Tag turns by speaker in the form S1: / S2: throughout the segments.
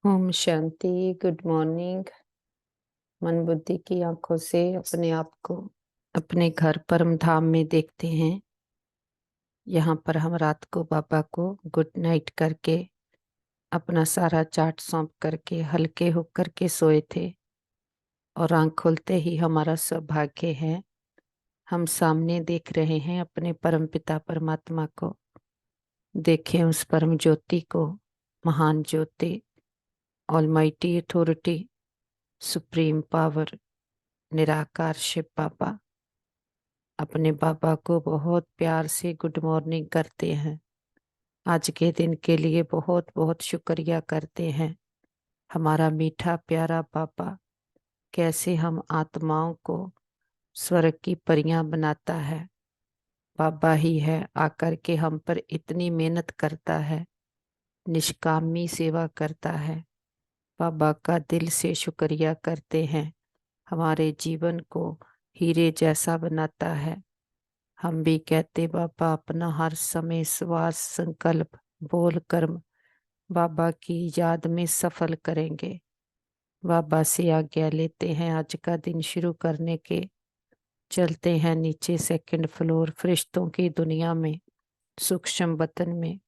S1: Om Shanti. Good morning. मन बुद्धि की आंखों से अपने आप को अपने घर परम धाम में देखते हैं। यहाँ पर हम रात को बाबा को गुड नाइट करके अपना सारा चार्ट सौंप करके हल्के होकर के सोए थे और आंख खोलते ही हमारा सौभाग्य है, हम सामने देख रहे हैं अपने परम पिता परमात्मा को। देखें उस परम ज्योति को, महान ज्योति, ऑलमाइटी अथॉरिटी, सुप्रीम पावर, निराकार शिव बाबा। अपने बाबा को बहुत प्यार से गुड मॉर्निंग करते हैं। आज के दिन के लिए बहुत बहुत शुक्रिया करते हैं। हमारा मीठा प्यारा बाबा कैसे हम आत्माओं को स्वर्ग की परियां बनाता है। बाबा ही है आकर के हम पर इतनी मेहनत करता है, निष्कामी सेवा करता है। बाबा का दिल से शुक्रिया करते हैं। हमारे जीवन को हीरे जैसा बनाता है। हम भी कहते बाबा अपना हर समय श्वास संकल्प बोल कर्म बाबा की याद में सफल करेंगे। बाबा से आज्ञा लेते हैं आज का दिन शुरू करने के। चलते हैं नीचे सेकंड फ्लोर फरिश्तों की दुनिया में, सूक्ष्म वतन में।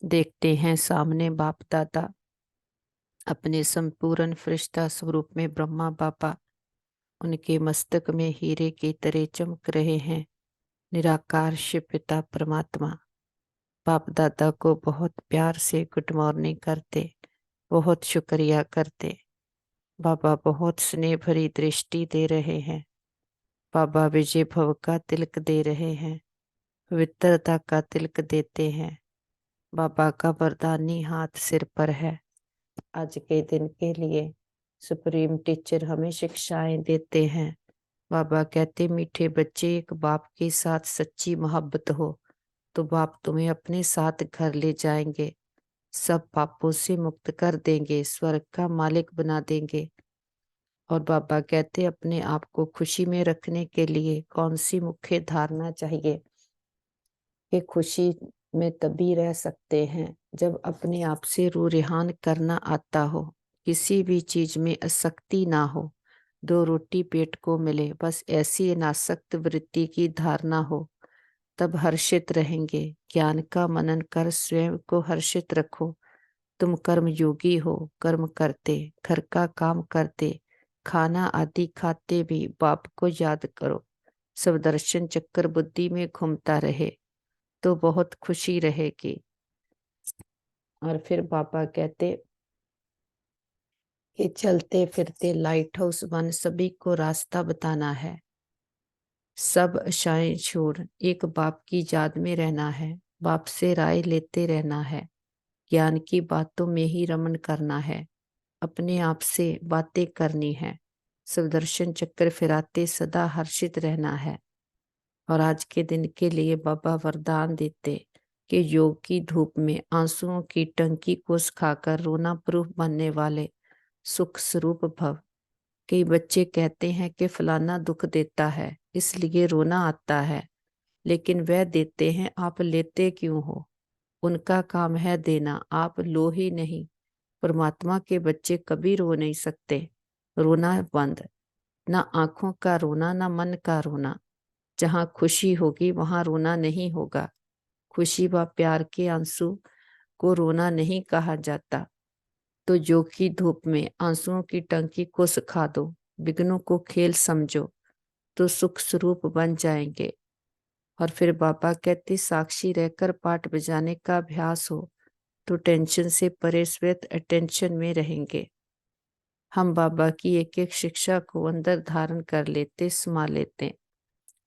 S1: देखते हैं सामने बाप दादा अपने संपूर्ण फरिश्ता स्वरूप में ब्रह्मा बाबा, उनके मस्तक में हीरे की तरह चमक रहे हैं। निराकार शिव पिता परमात्मा बाप दादा को बहुत प्यार से गुड मॉर्निंग करते, बहुत शुक्रिया करते। बाबा बहुत स्नेह भरी दृष्टि दे रहे हैं। बाबा विजय भव का तिलक दे रहे हैं, पवित्रता का तिलक देते हैं। बाबा का वरदानी हाथ सिर पर है। आज के दिन के लिए सुप्रीम टीचर हमें शिक्षाएं देते हैं। बाबा कहते मीठे बच्चे, एक बाप के साथ सच्ची मोहब्बत हो तो बाप तुम्हें अपने साथ घर ले जाएंगे, सब पापों से मुक्त कर देंगे, स्वर्ग का मालिक बना देंगे। और बाबा कहते अपने आप को खुशी में रखने के लिए कौन सी मुख्य धारणा चाहिए कि खुशी में तभी रह सकते हैं जब अपने आप से रूह रेहान करना आता हो, किसी भी चीज में आसक्ति ना हो, दो रोटी पेट को मिले, बस ऐसी अनासक्त वृत्ति की धारणा हो, तब हर्षित रहेंगे। ज्ञान का मनन कर स्वयं को हर्षित रखो। तुम कर्म योगी हो, कर्म करते, घर का काम करते, खाना आदि खाते भी बाप को याद करो। सब दर्शन चक्कर बुद्धि में घूमता रहे तो बहुत खुशी रहेगी। और फिर बाबा कहते कि चलते फिरते लाइट हाउस बन सभी को रास्ता बताना है। सब आशाएं छोड़ एक बाप की याद में रहना है, बाप से राय लेते रहना है, ज्ञान की बातों में ही रमन करना है, अपने आप से बातें करनी है, सुदर्शन चक्र फिराते सदा हर्षित रहना है। और आज के दिन के लिए बाबा वरदान देते कि योग की धूप में आंसुओं की टंकी को सुखाकर रोना प्रूफ बनने वाले सुख स्वरूप भव। कई बच्चे कहते हैं कि फलाना दुख देता है इसलिए रोना आता है, लेकिन वह देते हैं, आप लेते क्यों हो? उनका काम है देना, आप लो ही नहीं। परमात्मा के बच्चे कभी रो नहीं सकते। रोना बंद, ना आंखों का रोना ना मन का रोना। जहां खुशी होगी वहां रोना नहीं होगा। खुशी व प्यार के आंसू को रोना नहीं कहा जाता। तो योग की धूप में आंसुओं की टंकी को सुखा दो, विघ्नों को खेल समझो तो सुख स्वरूप बन जाएंगे। और फिर बाबा कहते साक्षी रहकर पाठ बजाने का अभ्यास हो तो टेंशन से परे श्वेत अटेंशन में रहेंगे। हम बाबा की एक एक शिक्षा को अंदर धारण कर लेते, समा लेते।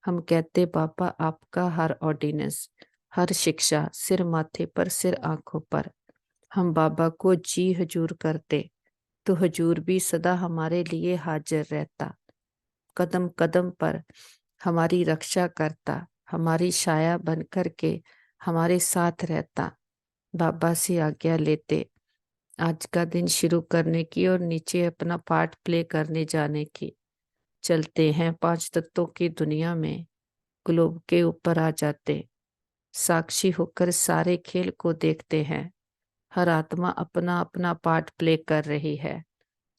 S1: हम कहते बाबा आपका हर ऑर्डिनेंस, हर शिक्षा सिर माथे पर सिर आंखों पर। हम बाबा को जी हजूर करते तो हजूर भी सदा हमारे लिए हाजिर रहता, कदम कदम पर हमारी रक्षा करता, हमारी छाया बन कर के हमारे साथ रहता। बाबा से आज्ञा लेते आज का दिन शुरू करने की और नीचे अपना पार्ट प्ले करने जाने की। चलते हैं पांच तत्वों की दुनिया में, ग्लोब के ऊपर आ जाते, साक्षी होकर सारे खेल को देखते हैं। हर आत्मा अपना अपना पार्ट प्ले कर रही है।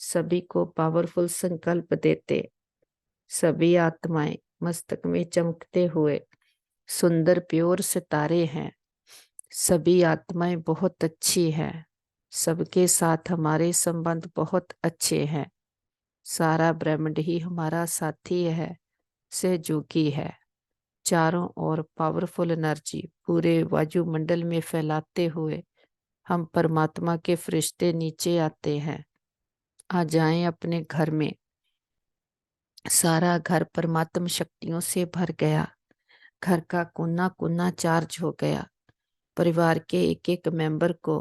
S1: सभी को पावरफुल संकल्प देते, सभी आत्माएं मस्तक में चमकते हुए सुंदर प्योर सितारे हैं। सभी आत्माएं बहुत अच्छी हैं। सबके साथ हमारे संबंध बहुत अच्छे हैं। सारा ब्रह्मांड ही हमारा साथी है, सहयोगी है। चारों ओर पावरफुल एनर्जी पूरे वायुमंडल में फैलाते हुए हम परमात्मा के फरिश्ते नीचे आते हैं। आ जाएं अपने घर में। सारा घर परमात्म शक्तियों से भर गया। घर का कोना कोना चार्ज हो गया। परिवार के एक एक मेंबर को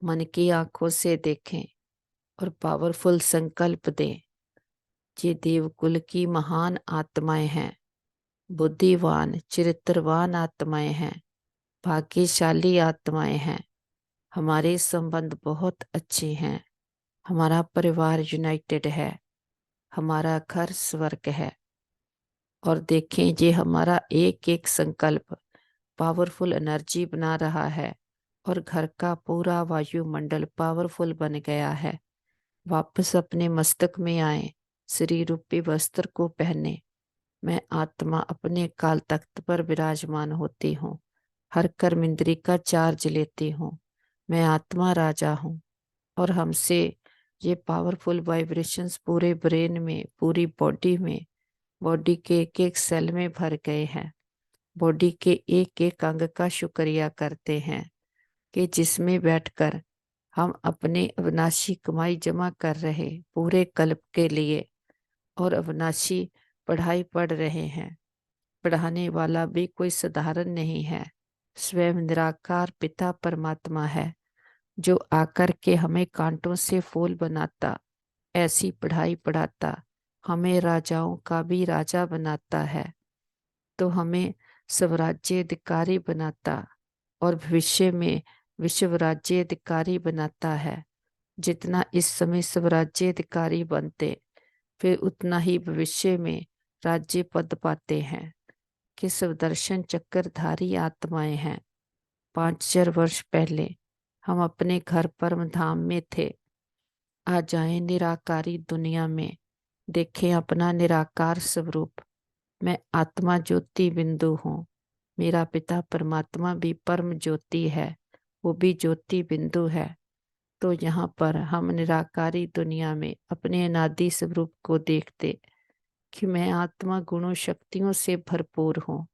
S1: मन की आंखों से देखें और पावरफुल संकल्प दें। ये देवकुल की महान आत्माएं हैं, बुद्धिवान चरित्रवान आत्माएं हैं, भाग्यशाली आत्माएं हैं। हमारे संबंध बहुत अच्छे हैं। हमारा परिवार यूनाइटेड है। हमारा घर स्वर्ग है। और देखें, ये हमारा एक एक संकल्प पावरफुल एनर्जी बना रहा है और घर का पूरा वायुमंडल पावरफुल बन गया है। वापस अपने मस्तक में आए, शरीर रूपी वस्त्र को पहने। मैं आत्मा अपने काल तख्त पर विराजमान होती हूँ। हर कर्म इंद्री का चार्ज लेती हूँ। मैं आत्मा राजा हूँ और हमसे ये पावरफुल वाइब्रेशंस पूरे ब्रेन में, पूरी बॉडी में, बॉडी के एक एक सेल में भर गए हैं। बॉडी के एक एक अंग का शुक्रिया करते हैं कि जिसमें बैठकर हम अपने अविनाशी कमाई जमा कर रहे पूरे कल्प के लिए और अविनाशी पढ़ाई पढ़ रहे हैं। पढ़ाने वाला भी कोई साधारण नहीं है, स्वयं निराकार पिता परमात्मा है, जो आकर के हमें कांटों से फूल बनाता, ऐसी पढ़ाई पढ़ाता, हमें राजाओं का भी राजा बनाता है, तो हमें स्वराज्य अधिकारी बनाता और भविष्य में विश्व राज्य अधिकारी बनाता है। जितना इस समय स्वराज्य अधिकारी बनते, फिर उतना ही भविष्य में राज्य पद पाते हैं। कि सुदर्शन चक्रधारी आत्माएं हैं। 5000 वर्ष पहले हम अपने घर परम धाम में थे। आ जाएं निराकारी दुनिया में, देखें अपना निराकार स्वरूप। मैं आत्मा ज्योति बिंदु हूँ। मेरा पिता परमात्मा भी परम ज्योति है, वो भी ज्योति बिंदु है। तो यहाँ पर हम निराकारी दुनिया में अपने अनादि स्वरूप को देखते कि मैं आत्मा गुणों शक्तियों से भरपूर हूँ।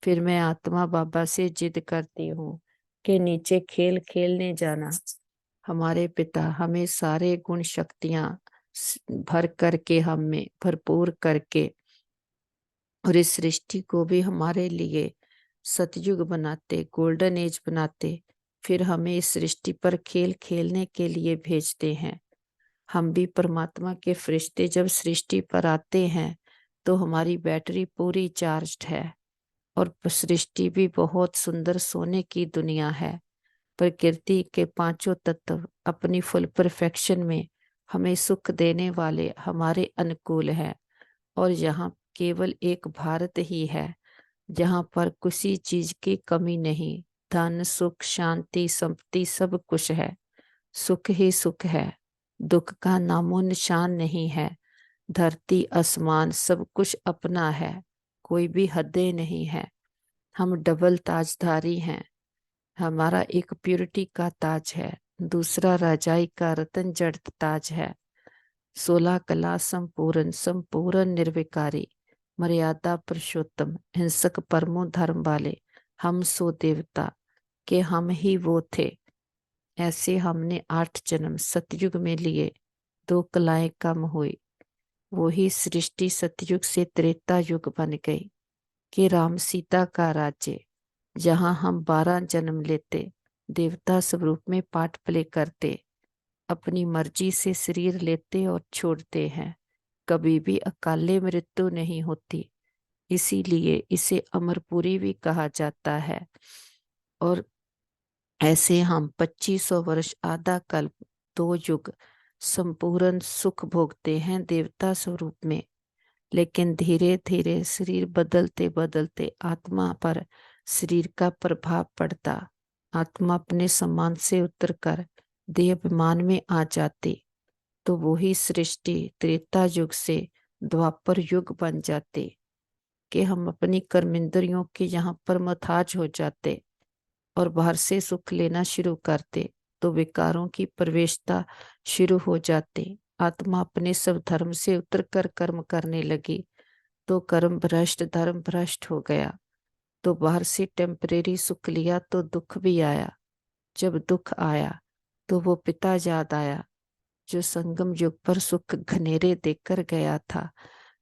S1: फिर मैं आत्मा बाबा से जिद करती हूँ कि नीचे खेल खेलने जाना। हमारे पिता हमें सारे गुण शक्तियां भर करके, हम में भरपूर करके, और इस सृष्टि को भी हमारे लिए सतयुग बनाते, गोल्डन एज बनाते, फिर हमें इस सृष्टि पर खेल खेलने के लिए भेजते हैं। हम भी परमात्मा के फरिश्ते जब सृष्टि पर आते हैं तो हमारी बैटरी पूरी चार्ज्ड है और सृष्टि भी बहुत सुंदर सोने की दुनिया है। प्रकृति के पांचों तत्व अपनी फुल परफेक्शन में हमें सुख देने वाले हमारे अनुकूल है। और यहाँ केवल एक भारत ही है जहाँ पर किसी चीज की कमी नहीं। धन सुख शांति संपत्ति सब कुछ है। सुख ही सुख है, दुख का नामो निशान नहीं है। धरती आसमान सब कुछ अपना है, कोई भी हदें नहीं है। हम डबल ताजधारी हैं। हमारा एक प्योरिटी का ताज है, दूसरा राजाई का रतन जड़त ताज है। 16 कला संपूर्ण, संपूर्ण निर्विकारी, मर्यादा पुरुषोत्तम, हिंसक परमो धर्म वाले, हम सो देवता के हम ही वो थे। ऐसे हमने 8 जन्म सतयुग में लिए, 2 कलाएं कम हुई, वो ही सृष्टि सतयुग से त्रेता युग बन गई कि राम सीता का राज्य, जहाँ हम 12 जन्म लेते, देवता स्वरूप में पार्ट प्ले करते, अपनी मर्जी से शरीर लेते और छोड़ते हैं। कभी भी अकाले मृत्यु नहीं होती, इसीलिए इसे अमरपुरी भी कहा जाता है। और ऐसे हम 2500 वर्ष, आधा कल्प, 2 युग संपूर्ण सुख भोगते हैं देवता स्वरूप में। लेकिन धीरे धीरे शरीर बदलते बदलते आत्मा पर शरीर का प्रभाव पड़ता, आत्मा अपने सम्मान से उतरकर देह अभिमान में आ जाती तो वही सृष्टि त्रेता युग से द्वापर युग बन जाती कि हम अपनी कर्मेंद्रियों के यहाँ पर मोहताज हो जाते और बाहर से सुख लेना शुरू करते तो विकारों की प्रवेशता शुरू हो जाती। आत्मा अपने सब धर्म से उतरकर कर्म करने लगी तो कर्म भ्रष्ट धर्म भ्रष्ट हो गया। तो बाहर से टेम्परेरी सुख लिया तो दुख भी आया। जब दुख आया तो वो पिता याद आया जो संगम युग पर सुख घनेरे देकर गया था,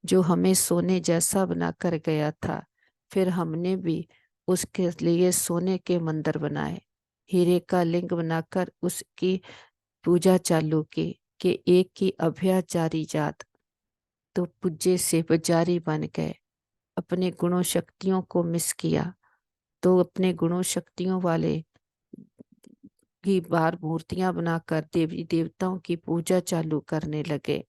S1: जो हमें सोने जैसा बनाकर गया था। फिर हमने भी उसके लिए सोने के मंदिर बनाए, हीरे का लिंग बनाकर उसकी पूजा चालू की कि एक की अभ्याचारी जात तो पूज्य से पुजारी बन गए। अपने गुणों शक्तियों को मिस किया तो अपने गुणों शक्तियों वाले की बार मूर्तियां बनाकर देवी देवताओं की पूजा चालू करने लगे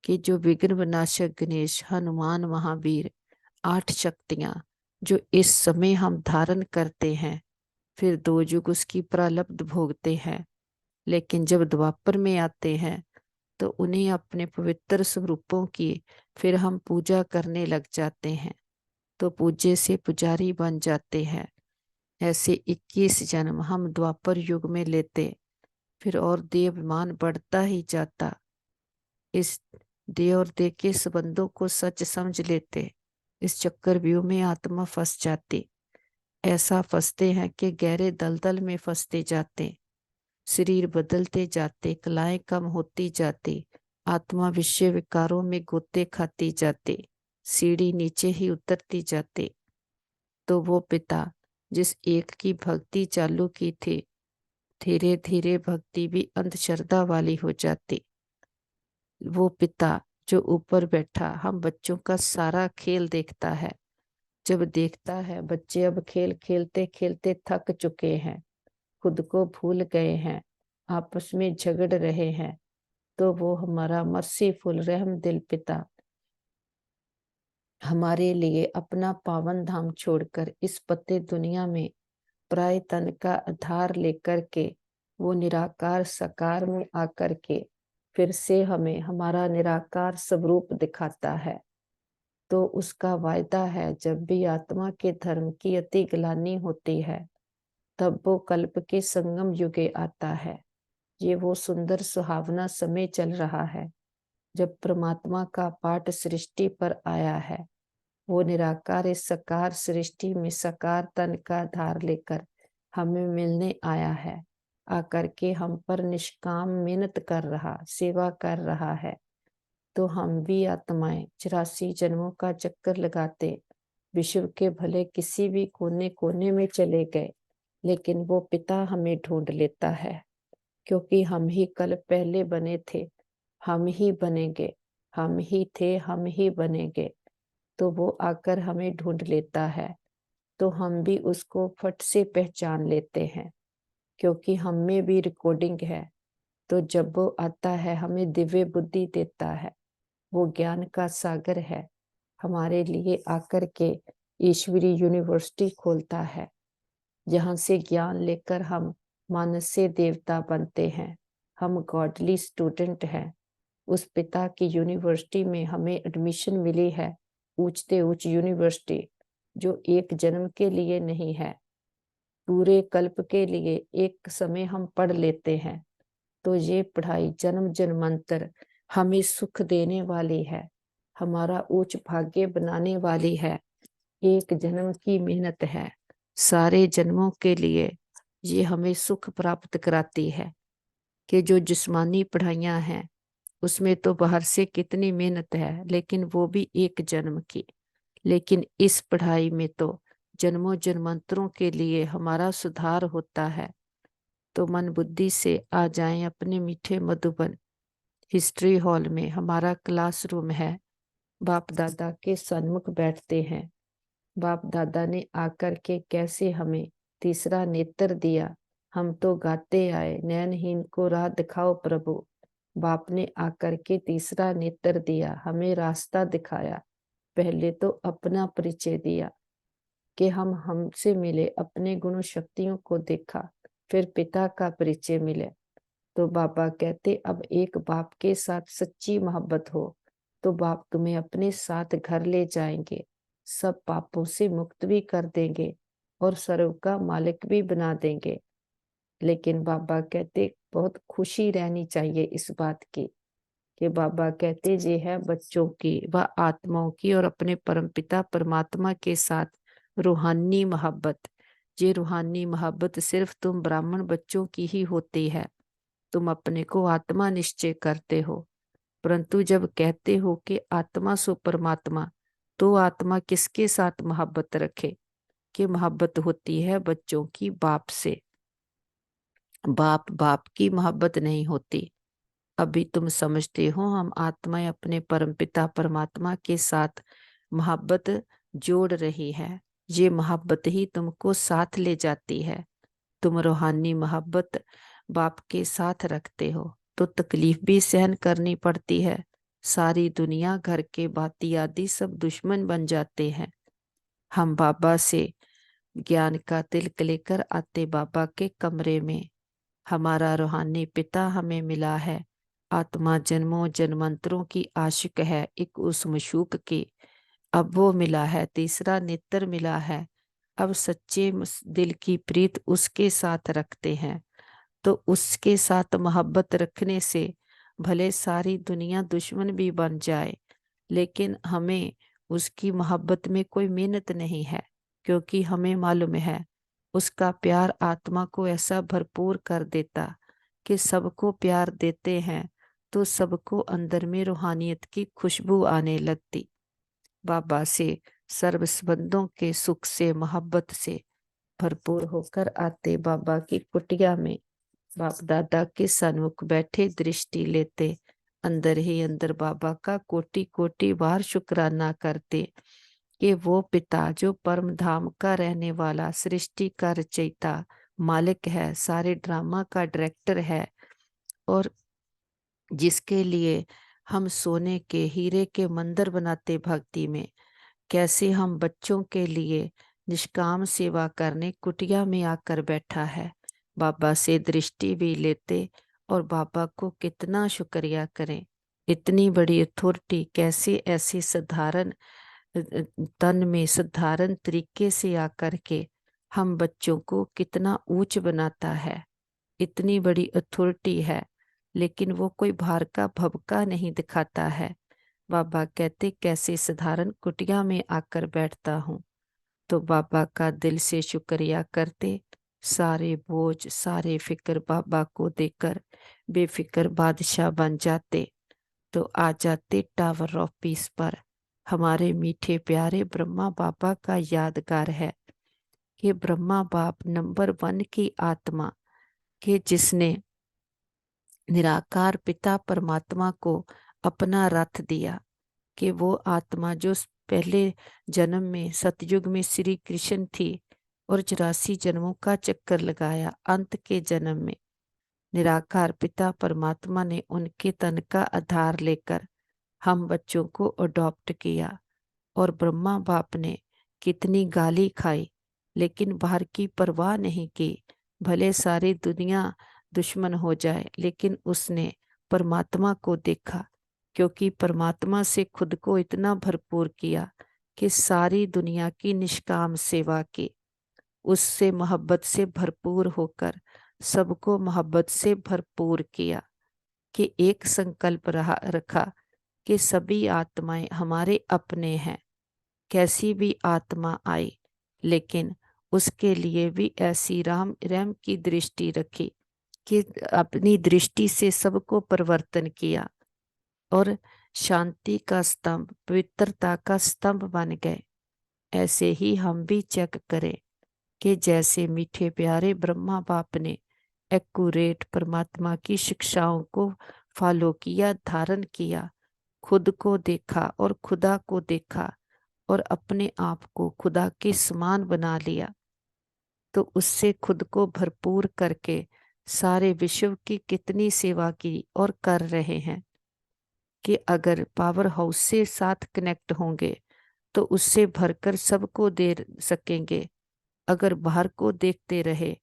S1: कि जो विघ्न विनाशक गणेश हनुमान महावीर 8 शक्तियां जो इस समय हम धारण करते हैं, फिर 2 युग उसकी प्रारब्ध भोगते हैं, लेकिन जब द्वापर में आते हैं तो उन्हें अपने पवित्र स्वरूपों की फिर हम पूजा करने लग जाते हैं तो पूज्य से पुजारी बन जाते हैं। ऐसे 21 जन्म हम द्वापर युग में लेते, फिर और देह अभिमान बढ़ता ही जाता। इस देह और देह के संबंधों को सच समझ लेते, इस चक्रव्यूह में आत्मा फंस जाती। ऐसा फंसते हैं कि गहरे दलदल में फंसते जाते, शरीर बदलते जाते, कलाएं कम होती जाती, आत्मा विषय विकारों में गोते खाती जाती, सीढ़ी नीचे ही उतरती जाती। तो वो पिता जिस एक की भक्ति चालू की थी, धीरे धीरे भक्ति भी अंधश्रद्धा वाली हो जाती। वो पिता जो ऊपर बैठा हम बच्चों का सारा खेल देखता है, जब देखता है बच्चे अब खेल खेलते खेलते थक चुके हैं, खुद को भूल गए हैं, आपस में झगड़ रहे हैं, तो वो हमारा मर्सीफुल रहम दिल पिता हमारे लिए अपना पावन धाम छोड़कर इस पते दुनिया में प्राय तन का आधार लेकर के वो निराकार साकार में आकर के फिर से हमें हमारा निराकार स्वरूप दिखाता है। तो उसका वायदा है जब भी आत्मा के धर्म की अति ग्लानि होती है तब वो कल्प के संगम युगे आता है। ये वो सुंदर सुहावना समय चल रहा है जब परमात्मा का पाठ सृष्टि पर आया है। वो निराकार इस साकार सृष्टि में साकार तन का धार लेकर हमें मिलने आया है, आकर के हम पर निष्काम मेहनत कर रहा, सेवा कर रहा है। तो हम भी आत्माएं 84 जन्मों का चक्कर लगाते विश्व के भले किसी भी कोने कोने में चले गए, लेकिन वो पिता हमें ढूंढ लेता है, क्योंकि हम ही कल पहले बने थे, हम ही बनेंगे, हम ही थे, हम ही बनेंगे। तो वो आकर हमें ढूंढ लेता है, तो हम भी उसको फट से पहचान लेते हैं, क्योंकि हम में भी रिकॉर्डिंग है। तो जब वो आता है हमें दिव्य बुद्धि देता है, वो ज्ञान का सागर है, हमारे लिए आकर के ईश्वरी यूनिवर्सिटी खोलता है, जहाँ से ज्ञान लेकर हम मानस से देवता बनते हैं, हम गॉडली स्टूडेंट हैं। उस पिता की यूनिवर्सिटी में हमें एडमिशन मिली है, ऊंचते ऊंच यूनिवर्सिटी, जो एक जन्म के लिए नहीं है, पूरे कल्प के लिए एक समय हम पढ़ लेते हैं। तो ये पढ़ाई जन्म जन्मांतर हमें सुख देने वाली है, हमारा उच्च भाग्य बनाने वाली है। एक जन्म की मेहनत है, सारे जन्मों के लिए ये हमें सुख प्राप्त कराती है। कि जो जिस्मानी पढ़ाइयाँ हैं उसमें तो बाहर से कितनी मेहनत है, लेकिन वो भी एक जन्म की। लेकिन इस पढ़ाई में तो जन्मों जन्मांतरों के लिए हमारा सुधार होता है। तो मन बुद्धि से आ जाएं अपने मीठे मधुबन हिस्ट्री हॉल में। हमारा क्लासरूम है, बाप दादा के सन्मुख बैठते हैं। बाप दादा ने आकर के कैसे हमें तीसरा नेत्र दिया, हम तो गाते आए नैनहीन को राह दिखाओ प्रभु। बाप ने आकर के तीसरा नेत्र दिया, हमें रास्ता दिखाया, पहले तो अपना परिचय दिया। कि हम हमसे मिले, अपने गुण शक्तियों को देखा, फिर पिता का परिचय मिले। तो बाबा कहते अब एक बाप के साथ सच्ची मोहब्बत हो तो बाप तुम्हें अपने साथ घर ले जाएंगे, सब पापों से मुक्त भी कर देंगे और सर्व का मालिक भी बना देंगे। लेकिन बाबा कहते बहुत खुशी रहनी चाहिए इस बात की कि बाबा कहते ये है बच्चों की व आत्माओं की और अपने परमपिता परमात्मा के साथ रूहानी मोहब्बत। ये रूहानी मोहब्बत सिर्फ तुम ब्राह्मण बच्चों की ही होती है। तुम अपने को आत्मा निश्चय करते हो, परंतु जब कहते हो कि आत्मा सो परमात्मा, तो आत्मा किसके साथ मोहब्बत रखे? कि मोहब्बत होती है बच्चों की बाप से। बाप बाप की मोहब्बत नहीं होती। अभी तुम समझते हो हम आत्माएं अपने परमपिता परमात्मा के साथ मोहब्बत जोड़ रही है। ये मोहब्बत ही तुमको साथ ले जाती है। तुम रूहानी मोहब्बत बाप के साथ रखते हो तो तकलीफ भी सहन करनी पड़ती है। सारी दुनिया, घर के बाती आदि सब दुश्मन बन जाते हैं। हम बाबा से ज्ञान का तिलक लेकर आते बाबा के कमरे में। हमारा रूहानी पिता हमें मिला है। आत्मा जन्मों जन्मांतरों की आशिक है, एक उस मशूक की। अब वो मिला है, तीसरा नेत्र मिला है। अब सच्चे दिल की प्रीत उसके साथ रखते हैं। तो उसके साथ मोहब्बत रखने से भले सारी दुनिया दुश्मन भी बन जाए, लेकिन हमें उसकी मोहब्बत में कोई मेहनत नहीं है, क्योंकि हमें मालूम है उसका प्यार आत्मा को ऐसा भरपूर कर देता कि सबको प्यार देते हैं तो सबको अंदर में रूहानियत की खुशबू आने लगती। बाबा से सर्व संबंधों के सुख से मोहब्बत से भरपूर होकर आते बाबा की कुटिया में, बाप दादा के सन्मुख बैठे दृष्टि लेते, अंदर ही अंदर बाबा का कोटि कोटि बार शुक्राना करते कि वो पिता जो परम धाम का रहने वाला, सृष्टि का रचयिता मालिक है, सारे ड्रामा का डायरेक्टर है, और जिसके लिए हम सोने के हीरे के मंदिर बनाते भक्ति में, कैसे हम बच्चों के लिए निष्काम सेवा करने कुटिया में आकर बैठा है। बाबा से दृष्टि भी लेते और बाबा को कितना शुक्रिया करें। इतनी बड़ी अथॉरिटी कैसे ऐसे साधारण तन में साधारण तरीके से आकर के हम बच्चों को कितना ऊंच बनाता है। इतनी बड़ी अथॉरिटी है, लेकिन वो कोई भार का भभका नहीं दिखाता है। बाबा कहते कैसे साधारण कुटिया में आकर बैठता हूँ, तो बाबा का दिल से शुक्रिया करते, सारे बोझ सारे फिक्र बाबा को देकर बेफिक्र बादशाह बन जाते। तो आ जाते टावर ऑफ पीस पर। हमारे मीठे प्यारे ब्रह्मा बाबा का यादगार है कि ब्रह्मा बाप नंबर 1 की आत्मा के जिसने निराकार पिता परमात्मा को अपना रथ दिया, कि वो आत्मा जो पहले जन्म में सतयुग में श्री कृष्ण थी और 84 जन्मों का चक्कर लगाया, अंत के जन्म में निराकार पिता परमात्मा ने उनके तन का आधार लेकर हम बच्चों को अडॉप्ट किया। और ब्रह्मा बाप ने कितनी गाली खाई, लेकिन बाहर की परवाह नहीं की। भले सारी दुनिया दुश्मन हो जाए, लेकिन उसने परमात्मा को देखा, क्योंकि परमात्मा से खुद को इतना भरपूर किया कि सारी दुनिया की निष्काम सेवा की। उससे मोहब्बत से भरपूर होकर सबको मोहब्बत से भरपूर किया, कि एक संकल्प रखा कि सभी आत्माएं हमारे अपने हैं। कैसी भी आत्मा आई, लेकिन उसके लिए भी ऐसी राम रैम की दृष्टि रखी कि अपनी दृष्टि से सबको परिवर्तन किया और शांति का स्तंभ, पवित्रता का स्तंभ बन गए। ऐसे ही हम भी चेक करें कि जैसे मीठे प्यारे ब्रह्मा बाप ने एक्यूरेट परमात्मा की शिक्षाओं को फॉलो किया, धारण किया, खुद को देखा और खुदा को देखा और अपने आप को खुदा के समान बना लिया, तो उससे खुद को भरपूर करके सारे विश्व की कितनी सेवा की और कर रहे हैं। कि अगर पावर हाउस से साथ कनेक्ट होंगे तो उससे भरकर सबको दे सकेंगे। अगर बाहर को देखते रहे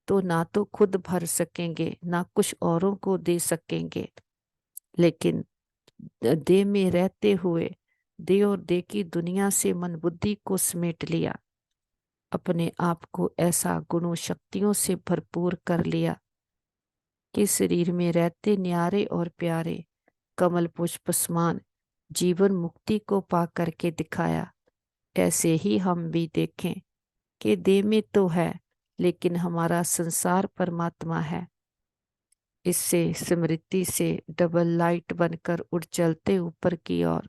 S1: तो ना तो खुद भर सकेंगे ना कुछ औरों को दे सकेंगे। लेकिन देह में रहते हुए देह और देह की दुनिया से मन बुद्धि को समेट लिया, अपने आप को ऐसा गुणों शक्तियों से भरपूर कर लिया कि शरीर में रहते न्यारे और प्यारे कमल पुष्प समान जीवन मुक्ति को पा करके दिखाया। ऐसे ही हम भी देखें कि देह में तो है लेकिन हमारा संसार परमात्मा है। इससे स्मृति से डबल लाइट बनकर उड़ चलते ऊपर की ओर,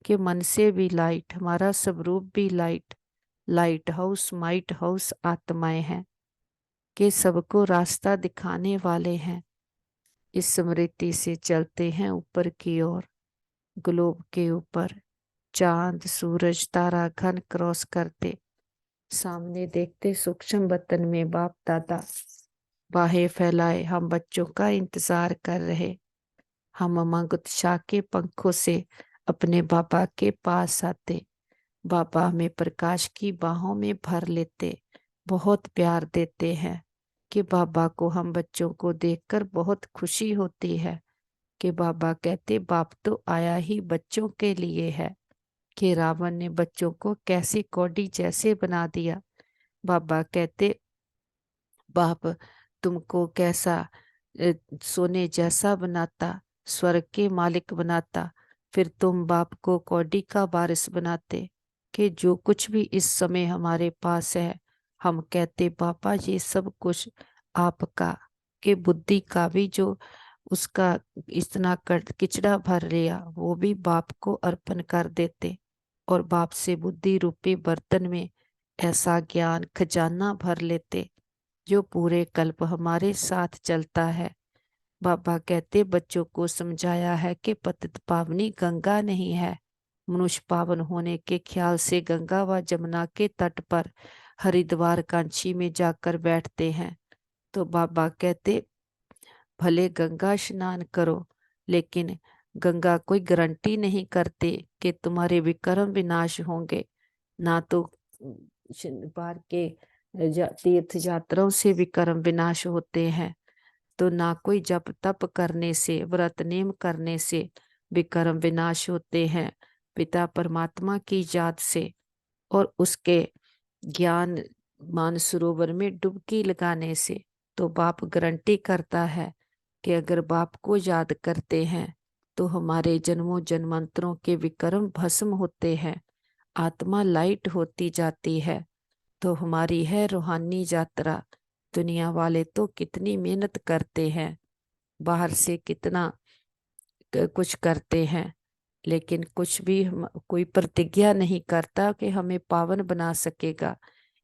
S1: कि मन से भी लाइट, हमारा स्वरूप भी light, light house might house आत्माएं हैं कि सबको रास्ता दिखाने वाले हैं। इस स्मृति से चलते हैं ऊपर की ओर, ग्लोब के ऊपर चांद सूरज तारा घन क्रॉस करते, सामने देखते सूक्ष्म वतन में बाप दादा बाहें फैलाए हम बच्चों का इंतजार कर रहे। हम अमंग उत्साह के पंखों से अपने बाबा के पास आते, बाबा हमें प्रकाश की बाहों में भर लेते, बहुत प्यार देते हैं कि बाबा को हम बच्चों को देखकर बहुत खुशी होती है। कि बाबा कहते बाप तो आया ही बच्चों के लिए है, कि रावण ने बच्चों को कैसी कौड़ी जैसे बना दिया। बाबा कहते बाप तुमको कैसा सोने जैसा बनाता, स्वर्ग के मालिक बनाता, फिर तुम बाप को कौड़ी का वारिस बनाते। कि जो कुछ भी इस समय हमारे पास है, हम कहते पापा ये सब कुछ आपका, कि बुद्धि का भी जो उसका इतना किचड़ा भर लिया वो भी बाप को अर्पण कर देते, और बाप से बुद्धि रूपी बर्तन में ऐसा ज्ञान खजाना भर लेते जो पूरे कल्प हमारे साथ चलता है। बाबा कहते बच्चों को समझाया है कि पतित पावनी गंगा नहीं है। मनुष्य पावन होने के ख्याल से गंगा व जमुना के तट पर हरिद्वार कांची में जाकर बैठते हैं। तो बाबा कहते भले गंगा स्नान करो, लेकिन गंगा कोई गारंटी नहीं करते कि तुम्हारे विक्रम विनाश होंगे। ना तो बाहर के तीर्थ यात्राओं से विक्रम विनाश होते हैं, तो ना कोई जप तप करने से व्रत नेम करने से विक्रम विनाश होते हैं। पिता परमात्मा की याद से और उसके ज्ञान मानसरोवर में डुबकी लगाने से तो बाप गारंटी करता है कि अगर बाप को याद करते हैं तो हमारे जन्मों जन्मांतरों के विक्रम भस्म होते हैं, आत्मा लाइट होती जाती है। तो हमारी है रूहानी यात्रा। दुनिया वाले तो कितनी मेहनत करते हैं, बाहर से कितना कुछ करते हैं, लेकिन कुछ भी कोई प्रतिज्ञा नहीं करता कि हमें पावन बना सकेगा।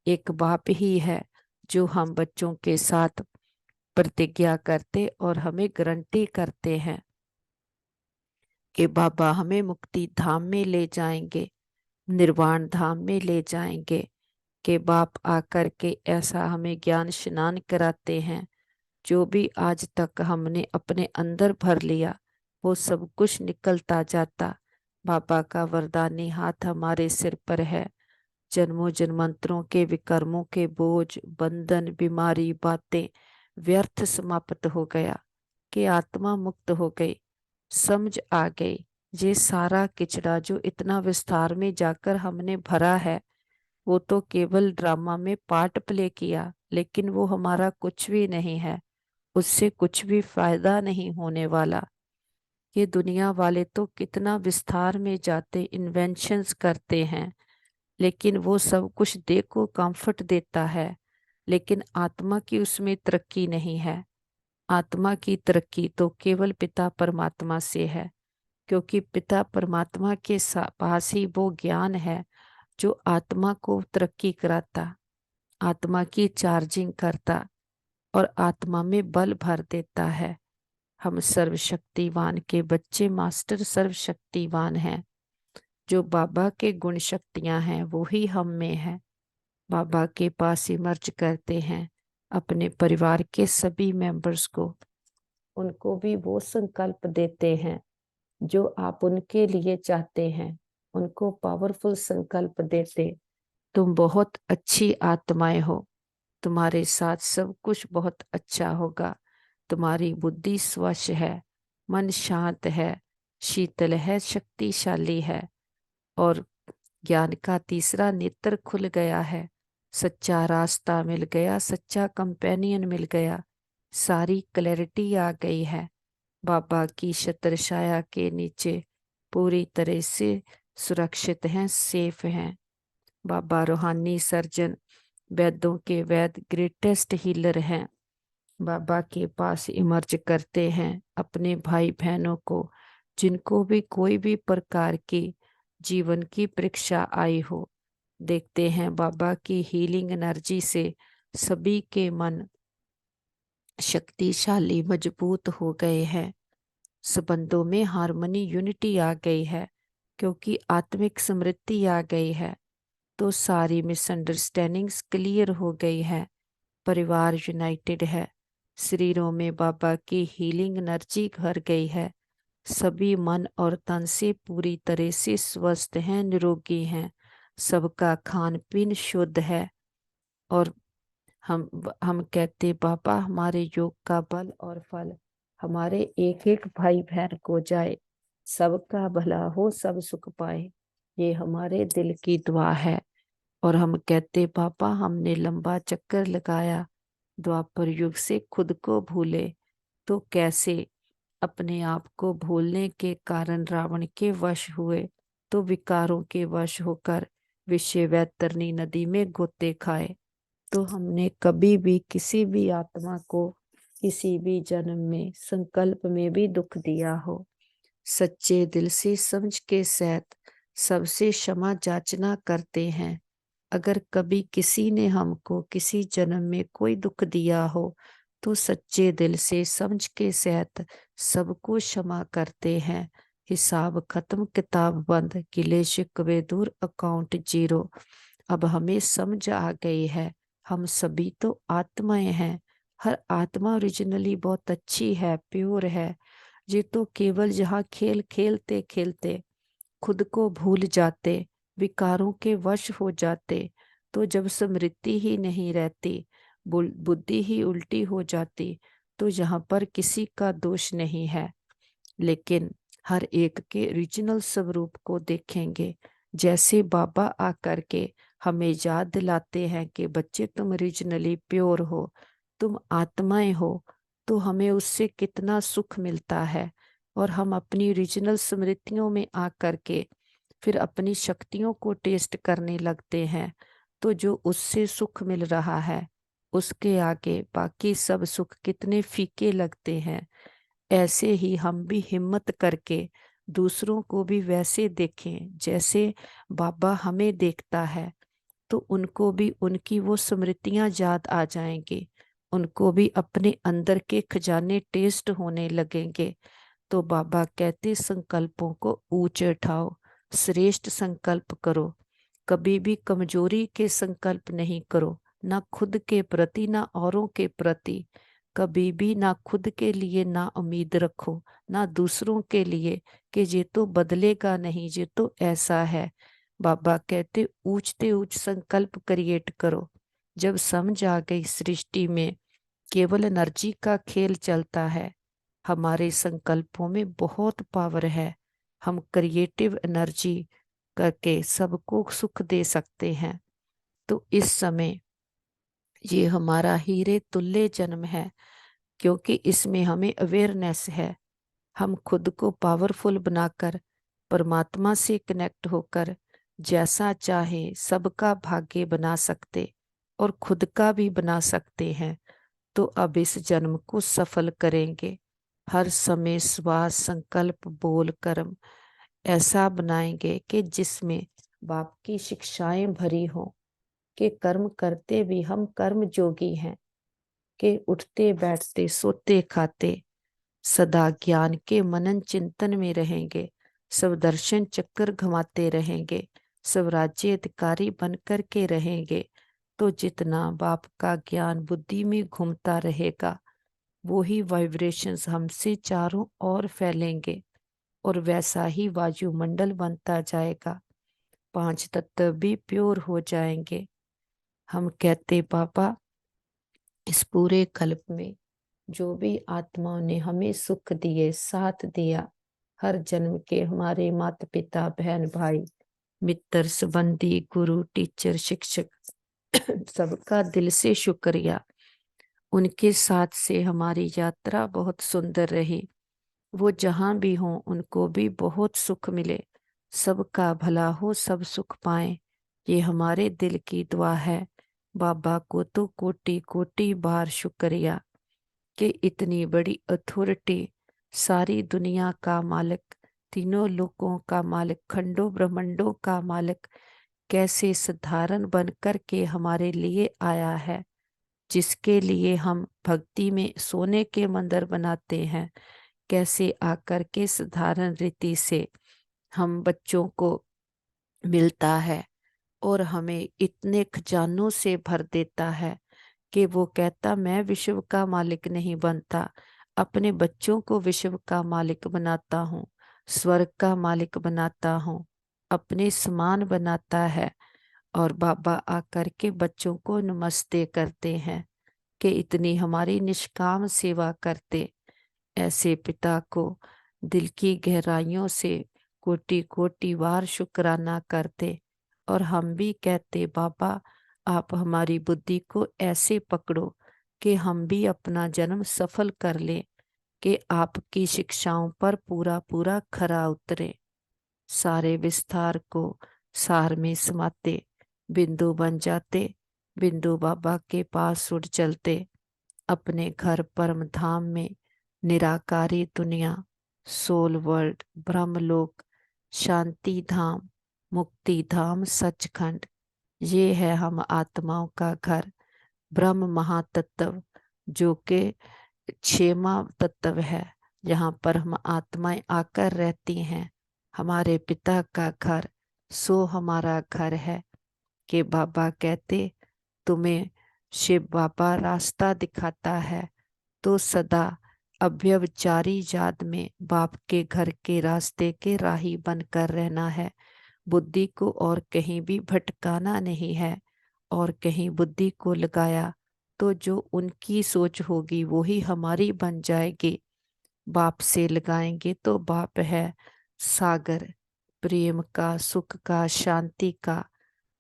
S1: एक बाप ही है जो हम बच्चों के साथ प्रतिज्ञा करते और हमें गारंटी करते हैं कि बाबा हमें मुक्ति धाम में ले जाएंगे, निर्वाण धाम में ले जाएंगे। कि बाप आकर के ऐसा हमें ज्ञान स्नान कराते हैं, जो भी आज तक हमने अपने अंदर भर लिया वो सब कुछ निकलता जाता। बाबा का वरदानी हाथ हमारे सिर पर है। जन्मों जन्मांतरों के विकर्मों के बोझ बंधन बीमारी बातें व्यर्थ समाप्त हो गया, कि आत्मा मुक्त हो गई। समझ आ गई ये सारा किचड़ा जो इतना विस्तार में जाकर हमने भरा है वो तो केवल ड्रामा में पार्ट प्ले किया, लेकिन वो हमारा कुछ भी नहीं है, उससे कुछ भी फायदा नहीं होने वाला। ये दुनिया वाले तो कितना विस्तार में जाते इन्वेंशंस करते हैं, लेकिन वो सब कुछ देखो कंफर्ट देता है, लेकिन आत्मा की उसमें तरक्की नहीं है। आत्मा की तरक्की तो केवल पिता परमात्मा से है, क्योंकि पिता परमात्मा के पास ही वो ज्ञान है जो आत्मा को तरक्की कराता, आत्मा की चार्जिंग करता और आत्मा में बल भर देता है। हम सर्वशक्तिवान के बच्चे मास्टर सर्वशक्तिवान हैं। जो बाबा के गुण शक्तियां हैं वो ही हम में है। बाबा के पास ही मर्ज करते हैं अपने परिवार के सभी मेंबर्स को, उनको भी वो संकल्प देते हैं जो आप उनके लिए चाहते हैं। उनको पावरफुल संकल्प देते, तुम बहुत अच्छी आत्माएं हो, तुम्हारे साथ सब कुछ बहुत अच्छा होगा, तुम्हारी बुद्धि स्वच्छ है, मन शांत है, शीतल है, शक्तिशाली है, और ज्ञान का तीसरा नेत्र खुल गया है, सच्चा रास्ता मिल गया, सच्चा कंपेनियन मिल गया, सारी क्लैरिटी आ गई है। बाबा की छत्र छाया के नीचे पूरी तरह से सुरक्षित हैं, सेफ हैं। बाबा रूहानी सर्जन, वैद्यों के वैद, ग्रेटेस्ट हीलर हैं। बाबा के पास इमर्ज करते हैं अपने भाई बहनों को, जिनको भी कोई भी प्रकार की जीवन की परीक्षा आई हो। देखते हैं बाबा की हीलिंग एनर्जी से सभी के मन शक्तिशाली मजबूत हो गए हैं, संबंधों में हार्मनी यूनिटी आ गई है, क्योंकि आत्मिक समृद्धि आ गई है, तो सारी मिसअंडरस्टैंडिंग्स क्लियर हो गई है, परिवार यूनाइटेड है, शरीरों में बाबा की हीलिंग एनर्जी भर गई है, सभी मन और तन से पूरी तरह से स्वस्थ हैं, निरोगी हैं, सबका खान पीन शुद्ध है। और हम कहते बाबा हमारे योग का बल और फल हमारे एक एक भाई बहन को जाए, सबका भला हो, सब सुख पाए, ये हमारे दिल की दुआ है। और हम कहते पापा हमने लंबा चक्कर लगाया, द्वापर युग से खुद को भूले, तो कैसे अपने आप को भूलने के कारण रावण के वश हुए, तो विकारों के वश होकर विषय वैतरणी नदी में गोते खाए। तो हमने कभी भी किसी भी आत्मा को किसी भी जन्म में संकल्प में भी दुख दिया हो, सच्चे दिल से समझ के सहित सबसे क्षमा याचना करते हैं। अगर कभी किसी ने हमको किसी जन्म में कोई दुख दिया हो, तो सच्चे दिल से समझ के सहित सबको क्षमा करते हैं। हिसाब खत्म, किताब बंद, गिले शिकवे दूर, अकाउंट जीरो। अब हमें समझ आ गई है, हम सभी तो आत्माएं हैं, हर आत्मा ओरिजिनली बहुत अच्छी है, प्योर है। ये तो केवल जहाँ खेल खेलते खेलते खुद को भूल जाते, विकारों के वश हो जाते, तो जब स्मृति ही नहीं रहती, बुद्धि ही उल्टी हो जाती, तो यहाँ पर किसी का दोष नहीं है। लेकिन हर एक के ओरिजिनल स्वरूप को देखेंगे, जैसे बाबा आकर के हमें याद दिलाते हैं कि बच्चे तुम ओरिजिनली प्योर हो, तुम आत्माएं हो, तो हमें उससे कितना सुख मिलता है। और हम अपनी ओरिजिनल स्मृतियों में आकर के फिर अपनी शक्तियों को टेस्ट करने लगते हैं, तो जो उससे सुख मिल रहा है उसके आगे बाकी सब सुख कितने फीके लगते हैं। ऐसे ही हम भी हिम्मत करके दूसरों को भी वैसे देखें जैसे बाबा हमें देखता है, तो उनको भी उनकी वो स्मृतियां याद आ जाएंगी, उनको भी अपने अंदर के खजाने टेस्ट होने लगेंगे। तो बाबा कहते संकल्पों को ऊंचे उठाओ, श्रेष्ठ संकल्प करो, कभी भी कमजोरी के संकल्प नहीं करो, ना खुद के प्रति ना औरों के प्रति। कभी भी ना खुद के लिए ना उम्मीद रखो, ना दूसरों के लिए कि ये तो बदलेगा नहीं, ये तो ऐसा है। बाबा कहते ऊंचते ऊंच संकल्प क्रिएट करो। जब समझ आ गई सृष्टि में केवल एनर्जी का खेल चलता है, हमारे संकल्पों में बहुत पावर है, हम क्रिएटिव एनर्जी करके सबको सुख दे सकते हैं। तो इस समय ये हमारा हीरे तुल्य जन्म है, क्योंकि इसमें हमें अवेयरनेस है। हम खुद को पावरफुल बनाकर परमात्मा से कनेक्ट होकर जैसा चाहे सबका भाग्य बना सकते और खुद का भी बना सकते हैं। तो अब इस जन्म को सफल करेंगे, हर समय श्वास संकल्प बोल कर्म ऐसा बनाएंगे कि जिसमें बाप की शिक्षाएं भरी हो, कि कर्म करते भी हम कर्म जोगी हैं, कि उठते बैठते सोते खाते सदा ज्ञान के मनन चिंतन में रहेंगे, सब दर्शन चक्कर घुमाते रहेंगे, सब राज्य अधिकारी बनकर के रहेंगे। तो जितना बाप का ज्ञान बुद्धि में घूमता रहेगा, वो ही वाइब्रेशंस हमसे चारों ओर फैलेंगे और वैसा ही वायुमंडल बनता जाएगा। 5 तत्व भी प्योर हो जाएंगे। हम कहते बाबा, इस पूरे कल्प में जो भी आत्माओं ने हमें सुख दिए, साथ दिया, हर जन्म के हमारे माता पिता, बहन भाई, मित्र, संबंधी, गुरु, टीचर, शिक्षक, सबका दिल से शुक्रिया। उनके साथ से हमारी यात्रा बहुत सुंदर रही। वो जहां भी हों उनको भी बहुत सुख मिले, सबका भला हो, सब सुख पाएं, ये हमारे दिल की दुआ है। बाबा को तो कोटि कोटि बार शुक्रिया कि इतनी बड़ी अथॉरिटी, सारी दुनिया का मालिक, तीनों लोकों का मालिक, खंडों ब्रह्मांडों का मालिक, कैसे साधारण बन कर के हमारे लिए आया है, जिसके लिए हम भक्ति में सोने के मंदिर बनाते हैं। कैसे आकर के साधारण रीति से हम बच्चों को मिलता है और हमें इतने खजानों से भर देता है कि वो कहता मैं विश्व का मालिक नहीं बनता, अपने बच्चों को विश्व का मालिक बनाता हूँ, स्वर्ग का मालिक बनाता हूँ, अपने समान बनाता है। और बाबा आकर के बच्चों को नमस्ते करते हैं कि इतनी हमारी निष्काम सेवा करते। ऐसे पिता को दिल की गहराइयों से कोटि कोटि बार शुक्राना करते। और हम भी कहते बाबा, आप हमारी बुद्धि को ऐसे पकड़ो कि हम भी अपना जन्म सफल कर लें, कि आपकी शिक्षाओं पर पूरा पूरा खरा उतरे, सारे विस्तार को सार में समाते, बिंदु बन जाते, बिंदु बाबा के पास उड़ चलते, अपने घर परम धाम में, निराकारी दुनिया, सोल वर्ल्ड, ब्रह्मलोक, शांति धाम, मुक्ति धाम, सचखंड, ये है हम आत्माओं का घर। ब्रह्म महातत्व जो कि 6वां तत्व है, जहाँ पर हम आत्माएं आकर रहती हैं, हमारे पिता का घर, सो हमारा घर है। कि बाबा कहते तुम्हें शिव बाबा रास्ता दिखाता है, तो सदा अव्यभिचारी याद में बाप के घर के रास्ते के राही बनकर रहना है। बुद्धि को और कहीं भी भटकाना नहीं है, और कहीं बुद्धि को लगाया तो जो उनकी सोच होगी वो ही हमारी बन जाएगी। बाप से लगाएंगे तो बाप है सागर, प्रेम का, सुख का, शांति का,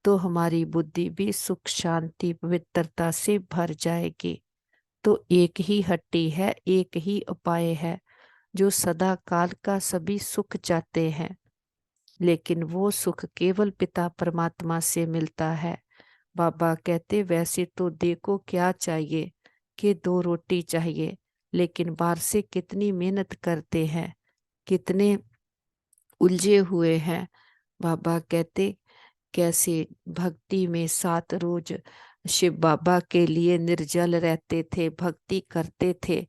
S1: तो हमारी बुद्धि भी सुख, शांति, पवित्रता से भर जाएगी। तो एक ही हट्टी है, एक ही उपाय है, जो सदा काल का सभी सुख चाहते हैं, लेकिन वो सुख केवल पिता परमात्मा से मिलता है। बाबा कहते वैसे तो देखो क्या चाहिए, कि 2 रोटी चाहिए, लेकिन बाहर से कितनी मेहनत करते हैं, कितने उलझे हुए हैं। बाबा कहते कैसे भक्ति में 7 रोज शिव बाबा के लिए निर्जल रहते थे, भक्ति करते थे।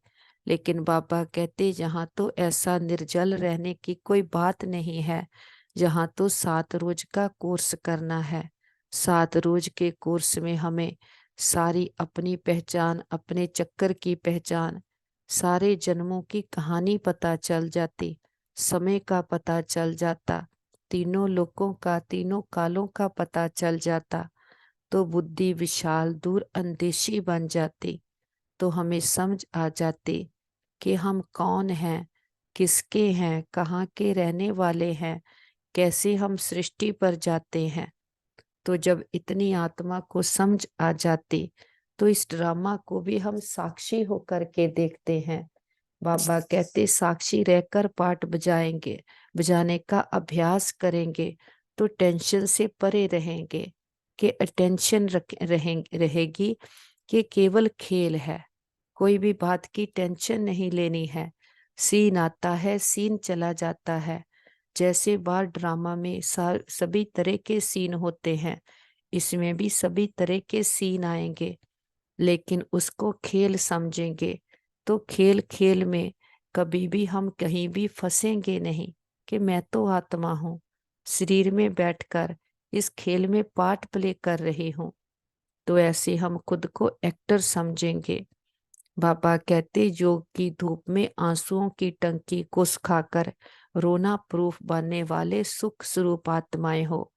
S1: लेकिन बाबा कहते यहाँ तो ऐसा निर्जल रहने की कोई बात नहीं है, यहाँ तो 7 रोज का कोर्स करना है। 7 रोज के कोर्स में हमें सारी अपनी पहचान, अपने चक्कर की पहचान, सारे जन्मों की कहानी पता चल जाती, समय का पता चल जाता, तीनों लोकों का, तीनों कालों का पता चल जाता, तो बुद्धि विशाल, दूर अंदेशी बन जाती। तो हमें समझ आ जाती कि हम कौन हैं, किसके हैं, कहाँ के रहने वाले हैं, कैसे हम सृष्टि पर जाते हैं। तो जब इतनी आत्मा को समझ आ जाती, तो इस ड्रामा को भी हम साक्षी होकर के देखते हैं। बाबा कहते साक्षी रहकर पाठ बजाएंगे, बजाने का अभ्यास करेंगे, तो टेंशन से परे रहेंगे, कि अटेंशन रहेगी कि केवल खेल है, कोई भी बात की टेंशन नहीं लेनी है। सीन आता है, सीन चला जाता है। जैसे बार ड्रामा में सभी तरह के सीन होते हैं, इसमें भी सभी तरह के सीन आएंगे, लेकिन उसको खेल समझेंगे, तो खेल खेल में कभी भी हम कहीं भी फंसेंगे नहीं, कि मैं तो आत्मा हूँ, शरीर में बैठकर इस खेल में पार्ट प्ले कर रही हूँ। तो ऐसे हम खुद को एक्टर समझेंगे। बाबा कहते योग की धूप में आंसुओं की टंकी को सुखाकर रोना प्रूफ बनने वाले सुख स्वरूप आत्माएं हो,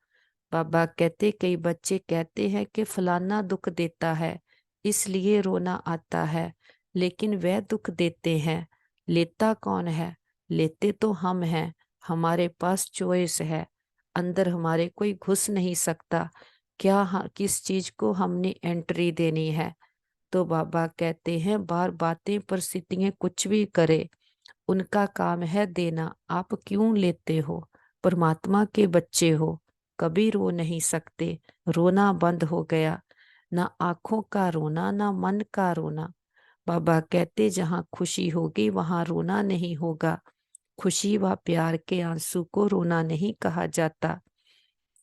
S1: बाबा कहते कई बच्चे कहते हैं कि फलाना दुख देता है इसलिए रोना आता है, लेकिन वह दुख देते हैं, लेता कौन है? लेते तो हम हैं। हमारे पास चॉइस है, अंदर हमारे कोई घुस नहीं सकता क्या किस चीज को हमने एंट्री देनी है। तो बाबा कहते हैं बार बातें परिस्थितियां कुछ भी करे, उनका काम है देना, आप क्यों लेते हो? परमात्मा के बच्चे हो, कभी रो नहीं सकते। रोना बंद हो गया, ना आंखों का रोना ना मन का रोना। बाबा कहते जहाँ खुशी होगी वहां रोना नहीं होगा। खुशी व प्यार के आंसू को रोना नहीं कहा जाता।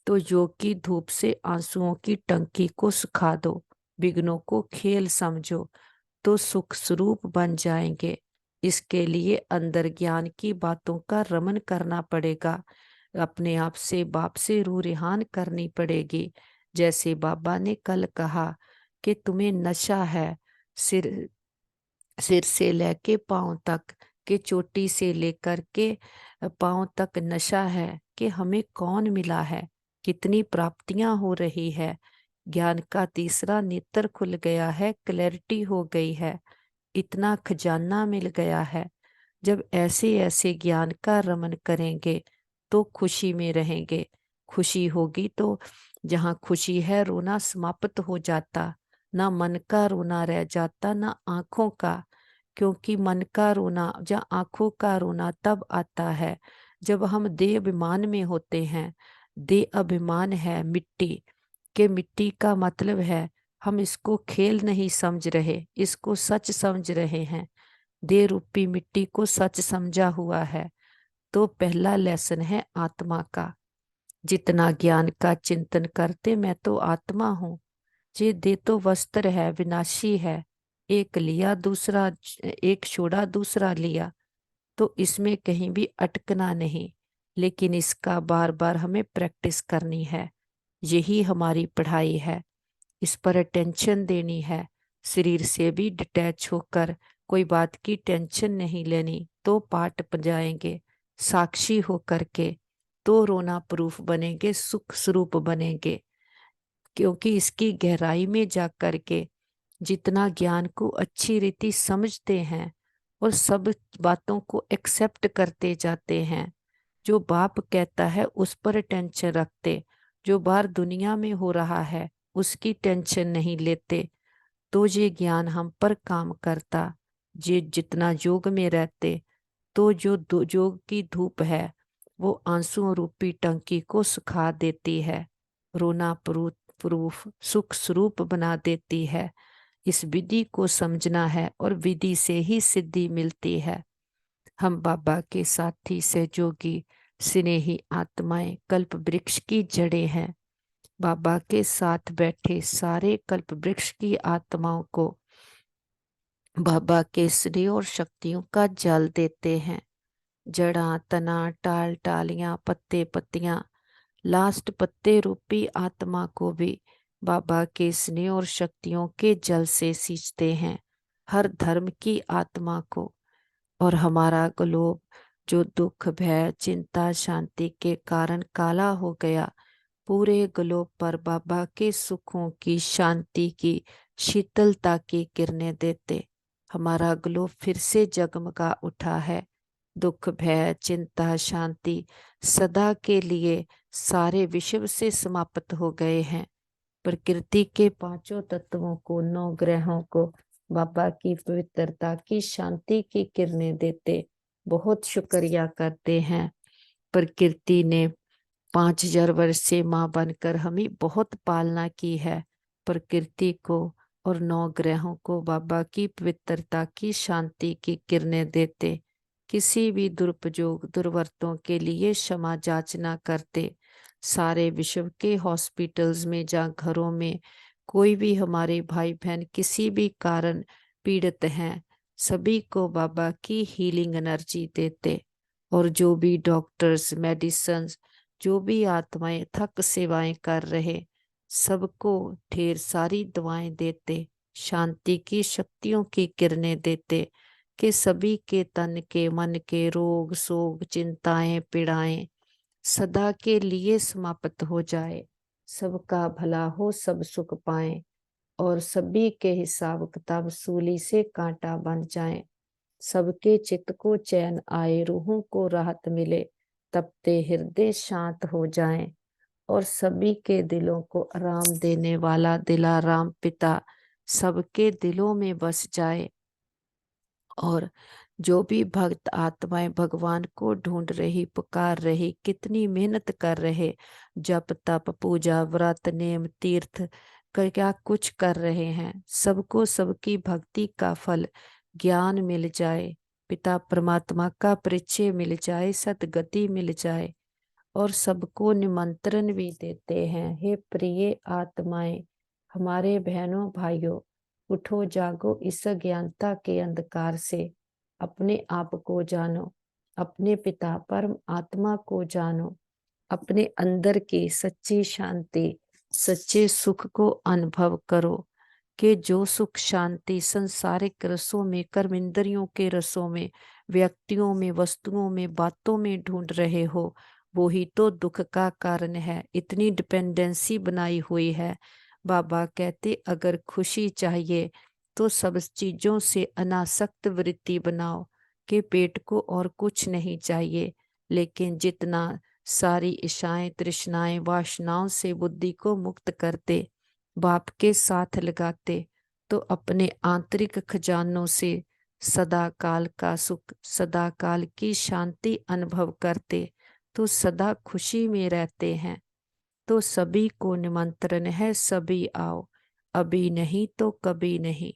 S1: तो योग की धूप से आंसुओं की टंकी को सुखा दो, विघ्नों को खेल समझो, तो सुख स्वरूप बन जाएंगे। इसके लिए अंदर ज्ञान की बातों का रमन करना पड़ेगा, अपने आप से बाप से रूह रेहान करनी पड़ेगी। जैसे बाबा ने कल कहा कि तुम्हें नशा है, सिर सिर से लेके पांव तक, के चोटी से लेकर के पांव तक नशा है कि हमें कौन मिला है, कितनी प्राप्तियां हो रही है। ज्ञान का तीसरा नेत्र खुल गया है, क्लैरिटी हो गई है, इतना खजाना मिल गया है। जब ऐसे ऐसे ज्ञान का रमन करेंगे तो खुशी में रहेंगे। खुशी होगी तो जहाँ खुशी है रोना समाप्त हो जाता, ना मन का रोना रह जाता ना आंखों का। क्योंकि मन का रोना या आंखों का रोना तब आता है जब हम देह अभिमान में होते हैं। देह अभिमान है मिट्टी, के मिट्टी का मतलब है हम इसको खेल नहीं समझ रहे, इसको सच समझ रहे हैं। देह रूपी मिट्टी को सच समझा हुआ है। तो पहला लेसन है आत्मा का। जितना ज्ञान का चिंतन करते मैं तो आत्मा हूँ। ये देह तो वस्त्र है, विनाशी है। एक लिया दूसरा, एक छोड़ा दूसरा लिया, तो इसमें कहीं भी अटकना नहीं। लेकिन इसका बार बार हमें प्रैक्टिस करनी है, यही हमारी पढ़ाई है। इस पर टेंशन देनी है, शरीर से भी डिटैच होकर कोई बात की टेंशन नहीं लेनी, तो पाठ जाएंगे। साक्षी होकर के तो रोना प्रूफ बनेंगे, सुख स्वरूप बनेंगे। क्योंकि इसकी गहराई में जा कर के जितना ज्ञान को अच्छी रीति समझते हैं और सब बातों को एक्सेप्ट करते जाते हैं, जो बाप कहता है उस पर टेंशन रखते, जो बाहर दुनिया में हो रहा है उसकी टेंशन नहीं लेते, तो ये ज्ञान हम पर काम करता। ये जितना योग में रहते तो जो योग की धूप है वो आंसुओं रूपी टंकी को सुखा देती है, रोना प्रूफ सुख स्वरूप बना देती है। इस विधि को समझना है और विधि से ही सिद्धि मिलती है। हम बाबा के साथी सहयोगी स्नेही आत्माएं कल्प वृक्ष की जड़ें हैं। बाबा के साथ बैठे सारे कल्प वृक्ष की आत्माओं को बाबा के स्नेह और शक्तियों का जल देते हैं। जड़ा तना टाल टालियां पत्ते पत्तियां, लास्ट पत्ते रूपी आत्मा को भी बाबा के स्नेह और शक्तियों के जल से सींचते हैं। हर धर्म की आत्मा को। और हमारा ग्लोब जो दुख भय चिंता शांति के कारण काला हो गया, पूरे ग्लोब पर बाबा के सुखों की शांति की शीतलता की किरणें देते हमारा ग्लोब फिर से जगमगा उठा है। दुख भय चिंता शांति सदा के लिए सारे विश्व से समाप्त हो गए हैं। प्रकृति के पांचों तत्वों को, नौ ग्रहों को बाबा की पवित्रता की शांति की किरणें देते बहुत शुक्रिया करते हैं। प्रकृति ने 5,000 वर्ष से माँ बनकर हमें बहुत पालना की है। प्रकृति को और नौ ग्रहों को बाबा की पवित्रता की शांति की किरणें देते किसी भी दुरुपयोग दुर्वर्तों के लिए क्षमा याचना करते। सारे विश्व के हॉस्पिटल्स में या घरों में कोई भी हमारे भाई बहन किसी भी कारण पीड़ित हैं, सभी को बाबा की हीलिंग एनर्जी देते। और जो भी डॉक्टर्स मेडिसिन जो भी आत्माएं थक सेवाएं कर रहे सबको ढेर सारी दवाएं देते, शांति की शक्तियों की किरणें देते कि सभी के तन के मन के रोग शोक चिंताएं पीड़ाएं सदा के लिए समाप्त हो जाए। सबका भला हो, सब सुख पाएं और सभी के हिसाब किताब सूली से कांटा बन जाएं। सबके चित्त को चैन आए, रूहों को राहत मिले, तपते हृदय शांत हो जाएं और सभी के दिलों को आराम देने वाला दिलाराम पिता सबके दिलों में बस जाए। और जो भी भक्त आत्माएं भगवान को ढूंढ रही, पुकार रही, कितनी मेहनत कर रहे, जप तप पूजा व्रत नेम तीर्थ क्या कुछ कर रहे हैं, सबको सबकी भक्ति का फल ज्ञान मिल जाए, पिता परमात्मा का परिचय मिल जाए, सतगति मिल जाए। और सबको निमंत्रण भी देते हैं, हे प्रिय आत्माएं, हमारे बहनों भाइयों, उठो जागो इस अज्ञानता के अंधकार से, अपने आप को जानो, अपने पिता परम आत्मा को जानो, अपने अंदर की सच्ची शांति, सच्चे सुख को अनुभव करो कि जो सुख शांति संसारिक रसों में, कर्म इंद्रियों के रसों में, व्यक्तियों में, वस्तुओं में, बातों में ढूंढ रहे हो, वो ही तो दुख का कारण है। इतनी डिपेंडेंसी बनाई हुई है। बाबा कहते अगर खुशी चाहिए तो सब चीजों से अनासक्त वृत्ति बनाओ कि पेट को और कुछ नहीं चाहिए। लेकिन जितना सारी इच्छाएं, तृष्णाएं, वासनाओं से बुद्धि को मुक्त करते, बाप के साथ लगाते, तो अपने आंतरिक खजानों से सदा काल का सुख, सदा काल की शांति अनुभव करते, तो सदा खुशी में रहते हैं। तो सभी को निमंत्रण है, सभी आओ, अभी नहीं तो कभी नहीं।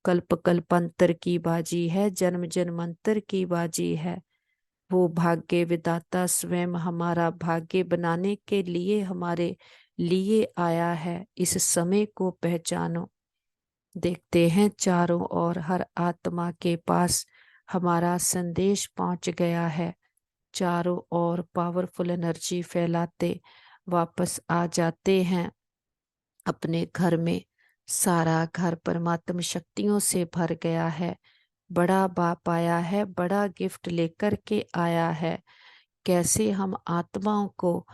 S1: कल्प कल्पांतर की बाजी है, जन्म जन्मांतर की बाजी है। वो भाग्य विधाता स्वयं हमारा भाग्य बनाने के लिए हमारे लिए आया है। इस समय को पहचानो। देखते हैं चारों ओर हर आत्मा के पास हमारा संदेश पहुंच गया है। चारों ओर पावरफुल एनर्जी फैलाते वापस आ जाते हैं अपने घर में। सारा घर परमात्म शक्तियों से भर गया है। बड़ा बाप आया है, बड़ा गिफ्ट लेकर के आया है। कैसे हम आत्माओं को,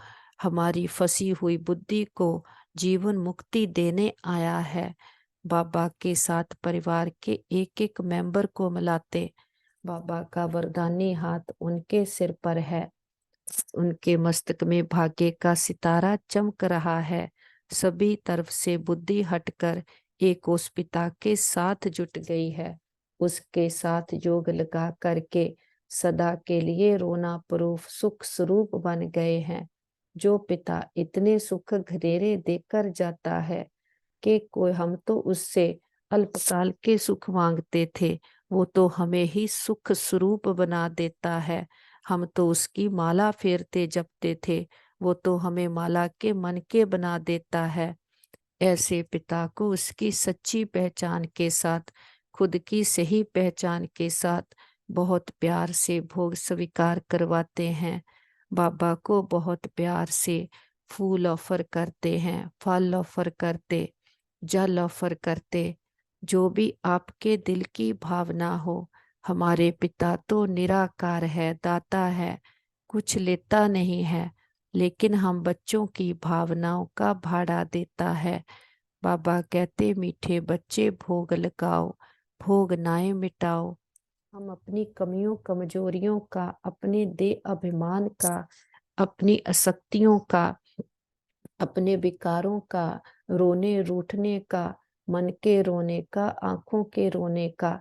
S1: हमारी फंसी हुई बुद्धि को जीवन मुक्ति देने आया है। बाबा के साथ परिवार के एक एक मेंबर को मिलाते, बाबा का वरदानी हाथ उनके सिर पर है, उनके मस्तक में भाग्य का सितारा चमक रहा है। सभी तरफ से बुद्धि हटकर एक उस पिता के साथ जुट गई है। उसके साथ योग लगा करके सदा के लिए रोना प्रूफ सुख स्वरूप बन गए हैं। जो पिता इतने सुख घरेरे देकर जाता है कि कोई, हम तो उससे अल्पकाल के सुख मांगते थे, वो तो हमें ही सुख स्वरूप बना देता है। हम तो उसकी माला फेरते जपते थे, वो तो हमें माला के मन के बना देता है। ऐसे पिता को उसकी सच्ची पहचान के साथ, खुद की सही पहचान के साथ बहुत प्यार से भोग स्वीकार करवाते हैं। बाबा को बहुत प्यार से फूल ऑफर करते हैं, फल ऑफर करते, जल ऑफर करते, जो भी आपके दिल की भावना हो। हमारे पिता तो निराकार है, दाता है, कुछ लेता नहीं है, लेकिन हम बच्चों की भावनाओं का भाड़ा देता है। बाबा कहते मीठे बच्चे भोग लगाओ, भोग नाए मिटाओ। हम अपनी कमियों कमजोरियों का, अपने दे अभिमान का, अपनी अशक्तियों का, अपने विकारों का, रोने रूठने का, मन के रोने का, आंखों के रोने का,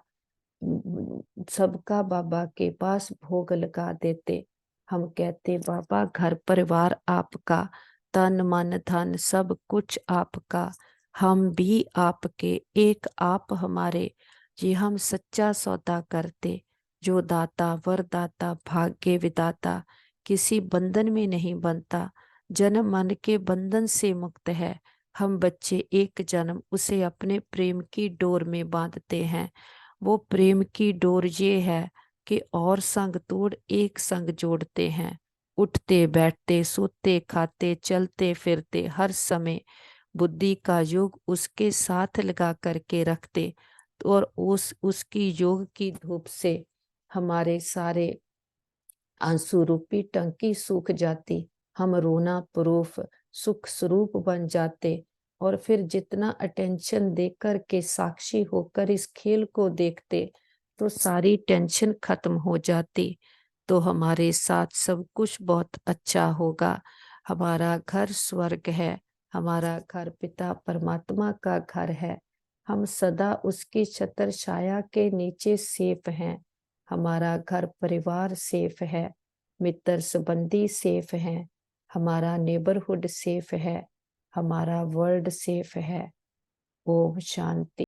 S1: सबका बाबा के पास भोग लगा देते। हम कहते बाबा घर परिवार आपका, तन मन धन सब कुछ आपका, हम भी आपके, एक आप हमारे। ये हम सच्चा सौदा करते। जो दाता वरदाता भाग्य विदाता किसी बंधन में नहीं बनता, जन्म मन के बंधन से मुक्त है। हम बच्चे एक जन्म उसे अपने प्रेम की डोर में बांधते हैं। वो प्रेम की डोर ये है कि और संग तोड़ एक संग जोड़ते हैं। उठते बैठते सोते खाते चलते फिरते हर समय बुद्धि का योग उसके साथ लगा करके रखते, और उसकी योग की धूप से हमारे सारे आंसू रूपी टंकी सूख जाती। हम रोना प्रूफ सुख स्वरूप बन जाते और फिर जितना अटेंशन देकर के साक्षी होकर इस खेल को देखते तो सारी टेंशन खत्म हो जाती। तो हमारे साथ सब कुछ बहुत अच्छा होगा। हमारा घर स्वर्ग है, हमारा घर पिता परमात्मा का घर है। हम सदा उसकी छत्र छाया के नीचे सेफ हैं। हमारा घर परिवार सेफ है, मित्र संबंधी सेफ हैं, हमारा नेबरहुड सेफ है, हमारा वर्ल्ड सेफ है। ओम शांति।